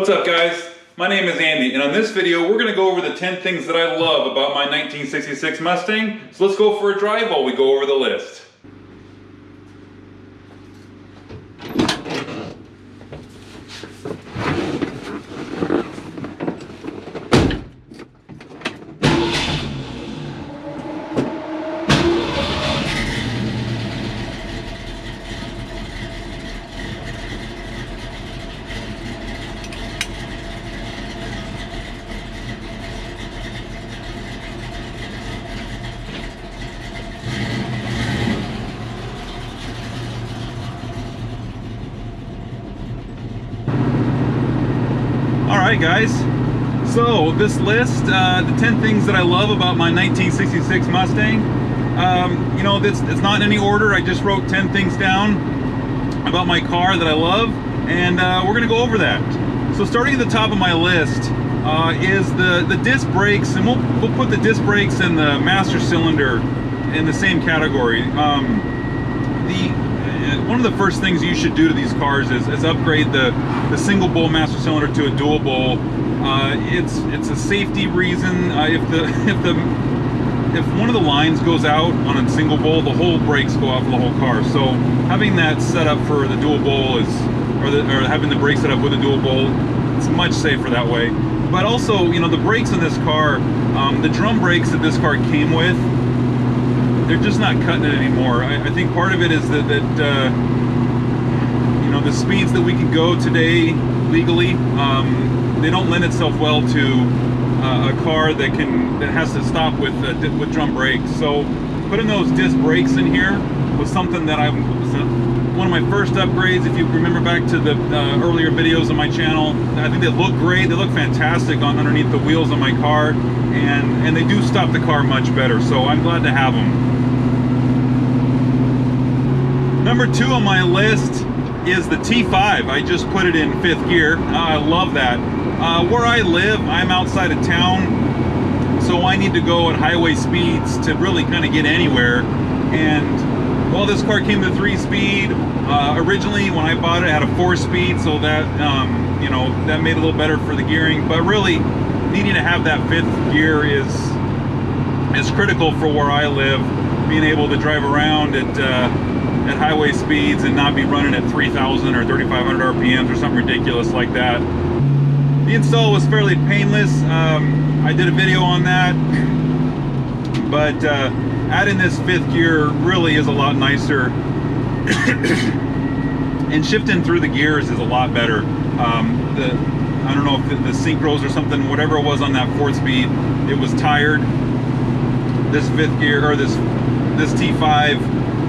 What's up, guys? My name is Andy, and on this video we're going to go over the 10 things that I love about my 1966 Mustang. So let's go for a drive while we go over the list. Alright guys, so this list, the 10 things that I love about my 1966 Mustang, you know, it's not in any order. I just wrote 10 things down about my car that I love, and we're going to go over that. So starting at the top of my list is the disc brakes, and we'll put the disc brakes and the master cylinder in the same category. One of the first things you should do to these cars is upgrade the single bowl master cylinder to a dual bowl. It's a safety reason. If one of the lines goes out on a single bowl, the whole brakes go out for the whole car. So having that set up for the dual bowl or having the brake set up with a dual bowl, it's much safer that way. But also, you know, the brakes in this car, the drum brakes that this car came with, they're just not cutting it anymore. I think part of it is that you know, the speeds that we can go today legally, they don't lend itself well to a car that has to stop with drum brakes. So putting those disc brakes in here was something that one of my first upgrades. If you remember back to the earlier videos on my channel, I think they look great. They look fantastic underneath the wheels of my car, and they do stop the car much better. So I'm glad to have them. Number 2 on my list is the T5. I just put it in 5th gear. I love that. Where I live, I'm outside of town, so I need to go at highway speeds to really kind of get anywhere. And while this car came to 3-speed, originally when I bought it, it had a 4-speed, so that you know, that made it a little better for the gearing. But really, needing to have that 5th gear is critical for where I live. Being able to drive around at highway speeds and not be running at 3,000 or 3,500 RPMs or something ridiculous like that. The install was fairly painless. I did a video on that, but adding this 5th gear really is a lot nicer. And shifting through the gears is a lot better. I don't know if the synchros or something, whatever it was on that 4th speed, it was tired. This 5th gear, or this T5,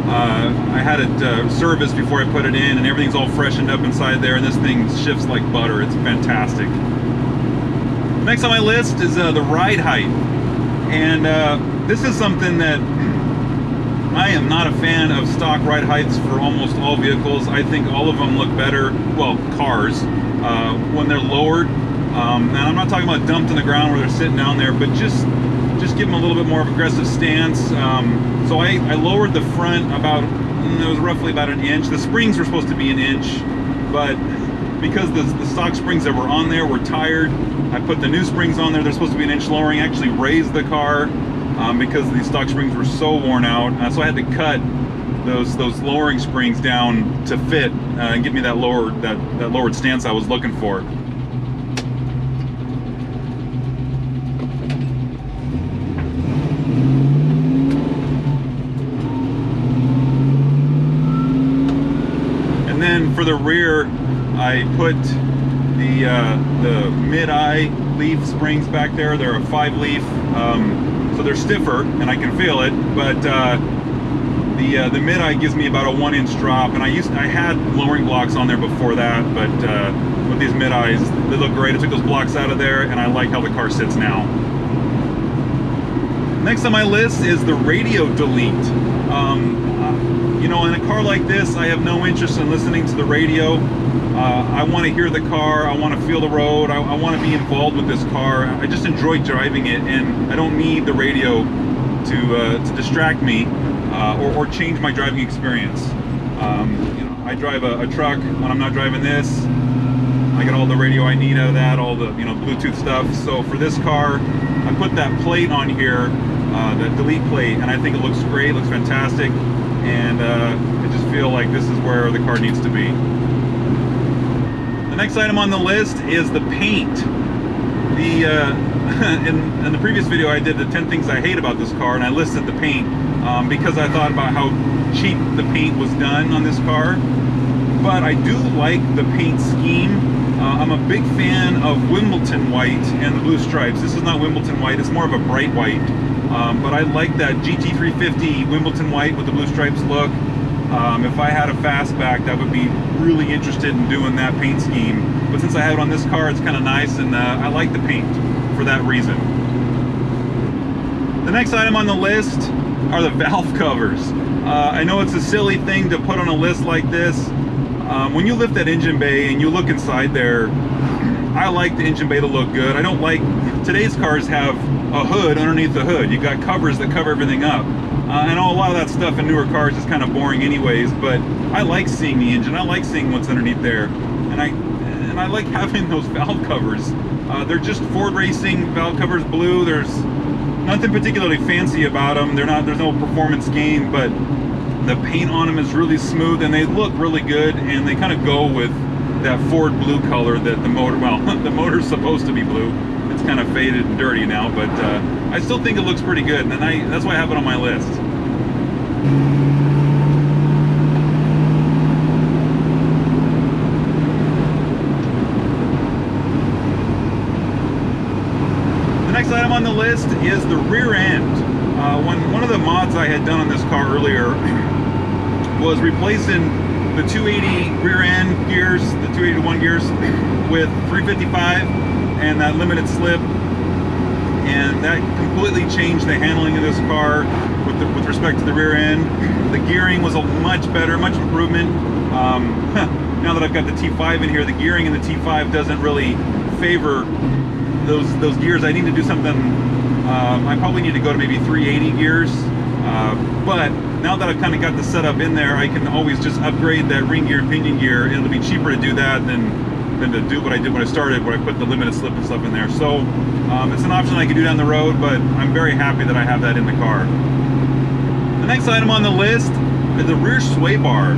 I had it serviced before I put it in, and everything's all freshened up inside there, and this thing shifts like butter. It's fantastic. Next on my list is the ride height, and this is something that I am not a fan of. Stock ride heights for almost all vehicles. I think all of them look better, well, cars, when they're lowered. And I'm not talking about dumped in the ground where they're sitting down there, but just give them a little bit more of aggressive stance. So I lowered the front it was roughly about 1 inch. The springs were supposed to be 1 inch, but because the stock springs that were on there were tired, I put the new springs on there. They're supposed to be 1 inch lowering. I actually raised the car because the stock springs were so worn out. So I had to cut those lowering springs down to fit and give me that lowered stance I was looking for. And then for the rear, I put the mid-eye leaf springs back there. They're a 5-leaf, so they're stiffer and I can feel it, but the mid-eye gives me about a 1-inch drop, and I had lowering blocks on there before that, but with these mid-eyes, they look great. I took those blocks out of there, and I like how the car sits now. Next on my list is the radio delete. You know, in a car like this, I have no interest in listening to the radio. I want to hear the car. I want to feel the road. I want to be involved with this car. I just enjoy driving it, and I don't need the radio to distract me or change my driving experience. You know, I drive a truck when I'm not driving this. I get all the radio I need out of that, all the Bluetooth stuff. So for this car, I put that plate on here, that delete plate, and I think it looks great, looks fantastic, and I just feel like this is where the car needs to be. The next item on the list is the paint. In the previous video I did the 10 things I hate about this car, and I listed the paint because I thought about how cheap the paint was done on this car. But I do like the paint scheme. I'm a big fan of Wimbledon white and the blue stripes. This is not Wimbledon white, it's more of a bright white. But I like that GT350 Wimbledon white with the blue stripes look. If I had a fastback, that would be really interested in doing that paint scheme. But since I have it on this car, it's kind of nice, and I like the paint for that reason. The next item on the list are the valve covers. I know it's a silly thing to put on a list like this. When you lift that engine bay and you look inside there, I like the engine bay to look good. I don't like, today's cars have a hood underneath the hood. You got covers that cover everything up. I know a lot of that stuff in newer cars is kind of boring anyways, but I like seeing the engine. I like seeing what's underneath there. And I like having those valve covers. They're just Ford Racing valve covers, blue. There's nothing particularly fancy about them. There's no performance gain, but the paint on them is really smooth and they look really good, and they kind of go with that Ford blue color that the motor, well, the motor's supposed to be blue. It's kind of faded and dirty now, but I still think it looks pretty good, and that's why I have it on my list. The next item on the list is the rear end. One of the mods I had done on this car earlier was replacing the 280 rear end gears, the 281 gears, with 355 and that limited slip, and that completely changed the handling of this car with respect to the rear end. The gearing was a much better, much improvement. Now that I've got the T5 in here, the gearing in the T5 doesn't really favor those gears. I need to do something. I probably need to go to maybe 380 gears, but now that I've kind of got the setup in there, I can always just upgrade that ring gear and pinion gear. It'll be cheaper to do that than to do what I did when I started, where I put the limited slip and stuff in there. So it's an option I can do down the road, but I'm very happy that I have that in the car. The next item on the list is the rear sway bar.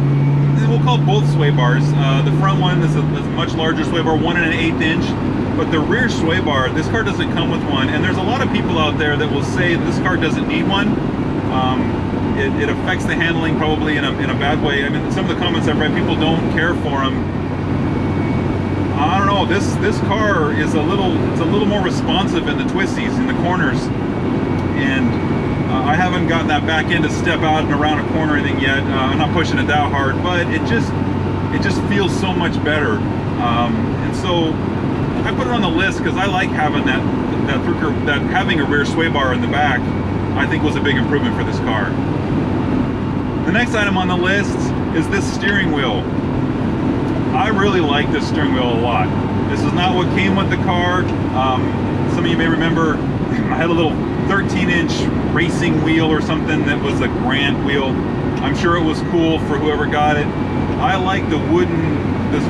We'll call both sway bars. The front one is a much larger sway bar, 1 1/8 inch. But the rear sway bar, this car doesn't come with one, and there's a lot of people out there that will say this car doesn't need one. It affects the handling probably in a bad way. I mean, some of the comments I've read, people don't care for them. I don't know. This car is a little more responsive in the twisties, in the corners, and I haven't gotten that back end to step out and around a corner or anything yet. I'm not pushing it that hard, but it just feels so much better, and so I put it on the list because I like having that having a rear sway bar in the back. I think was a big improvement for this car. The next item on the list is this steering wheel. I really like this steering wheel a lot. This is not what came with the car. Some of you may remember I had a little 13-inch racing wheel or something that was a Grant wheel. I'm sure it was cool for whoever got it. I like this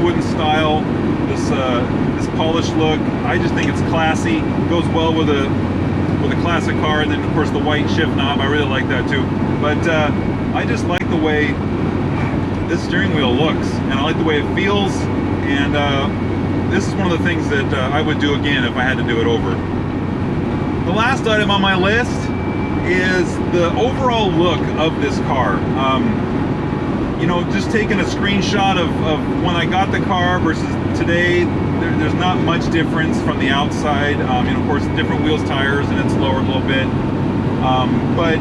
wooden style, this polished look. I just think it's classy. It goes well with a classic car, and then of course the white shift knob. I really like that too. But I just like the way this steering wheel looks, and I like the way it feels, and this is one of the things that I would do again if I had to do it over. The last item on my list is the overall look of this car. You know, just taking a screenshot of when I got the car versus today, there's not much difference from the outside. And of course, different wheels, tires, and it's lowered a little bit. But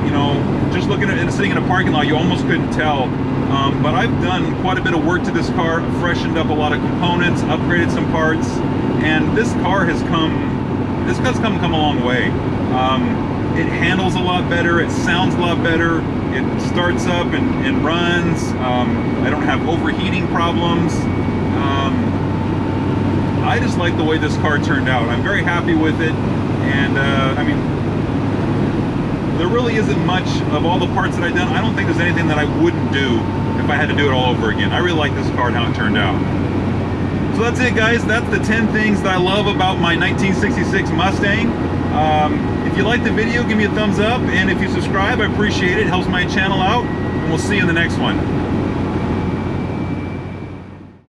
you know, just looking at it, sitting in a parking lot, you almost couldn't tell. But I've done quite a bit of work to this car, freshened up a lot of components, upgraded some parts, and this car has come a long way. It handles a lot better, it sounds a lot better, it starts up and runs. I don't have overheating problems. I just like the way this car turned out. I'm very happy with it, and I mean, there really isn't much of all the parts that I've done. I don't think there's anything that I wouldn't do if I had to do it all over again. I really like this car and how it turned out. So that's it, guys. That's the 10 things that I love about my 1966 Mustang. If you like the video, give me a thumbs up, and if you subscribe, I appreciate it. It helps my channel out, and we'll see you in the next one.